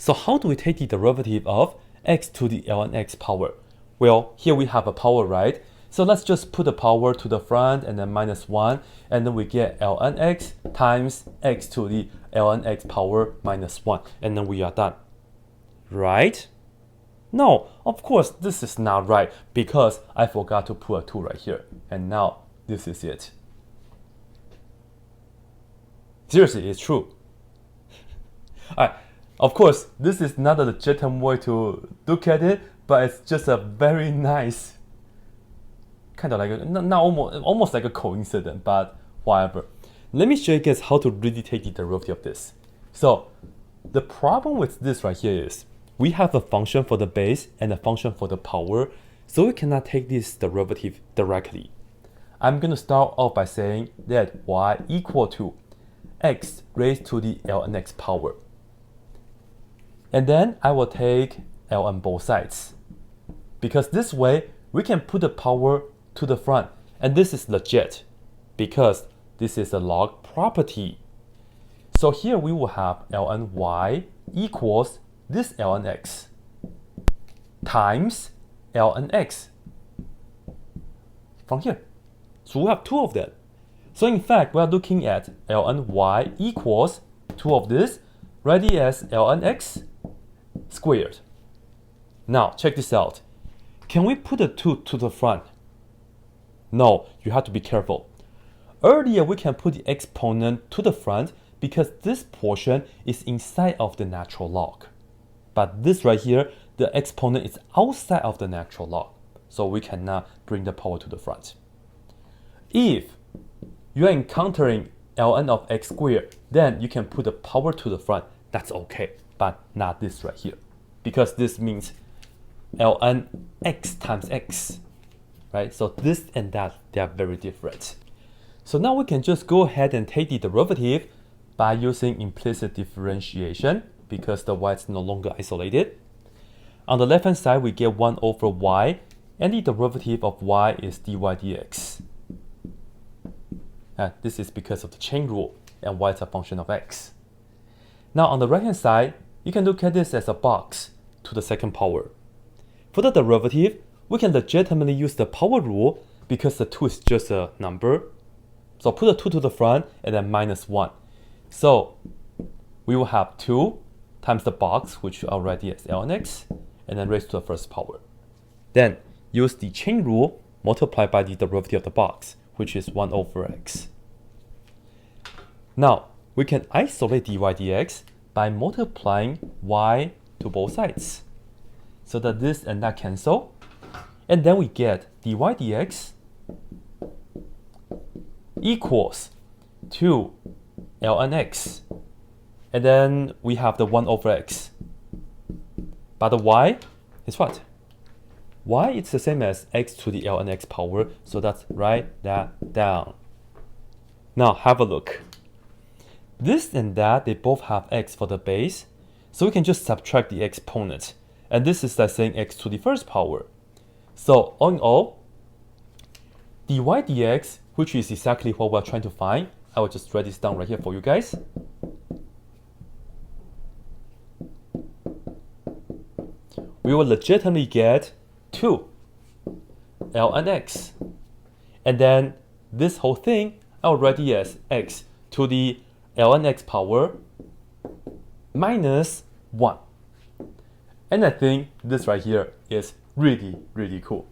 So how do we take the derivative of x to the ln x power? Well, here we have a power, right? So let's just put the power to the front and then minus 1, and then we get ln x times x to the ln x power minus 1, and then we are done. Right? No, of course this is not right because I forgot to put a 2 right here, and now this is it. Seriously, it's true. Alright, of course, this is not a legitimate way to look at it, but it's just a very nice, kind of like not almost like a coincidence, but whatever. Let me show you guys how to really take the derivative of this. So the problem with this right here is we have a function for the base and a function for the power, so we cannot take this derivative directly. I'm going to start off by saying that y equal to x raised to the ln x power. And then I will take ln both sides, because this way we can put the power to the front, and this is legit because this is a log property. So here we will have ln y equals this ln x times ln x from here. So we have two of them. So in fact, we are looking at ln y equals 2 of this, ready as ln x squared. Now, check this out. Can we put a 2 to the front? No, you have to be careful. Earlier, we can put the exponent to the front because this portion is inside of the natural log. But this right here, the exponent is outside of the natural log, so we cannot bring the power to the front. If you are encountering ln of x squared, then you can put the power to the front. That's okay, but not this right here, because this means ln x times x, right? So this and that, they are very different. So now we can just go ahead and take the derivative by using implicit differentiation, because the y is no longer isolated. On the left hand side, we get 1 over y, and the derivative of y is dy dx. This is because of the chain rule, and y is a function of x. Now on the right hand side, you can look at this as a box to the second power. For the derivative, we can legitimately use the power rule because the 2 is just a number. So put a 2 to the front and then minus 1. So we will have 2 times the box, which already is ln x, and then raised to the first power. Then use the chain rule multiplied by the derivative of the box, which is 1 over x. Now, we can isolate dy dx by multiplying y to both sides, so that this and that cancel, and then we get dy dx equals 2 ln x, and then we have the 1 over x. But the y is what? Y is the same as x to the ln x power, so let's write that down. Now have a look. This and that, they both have x for the base, so we can just subtract the exponent, and this is like saying x to the first power. So all in all, dy dx, which is exactly what we're trying to find, I will just write this down right here for you guys. We will legitimately get 2 ln x, and then this whole thing I will write it as x to the ln x power minus 1. And I think this right here is really, really cool.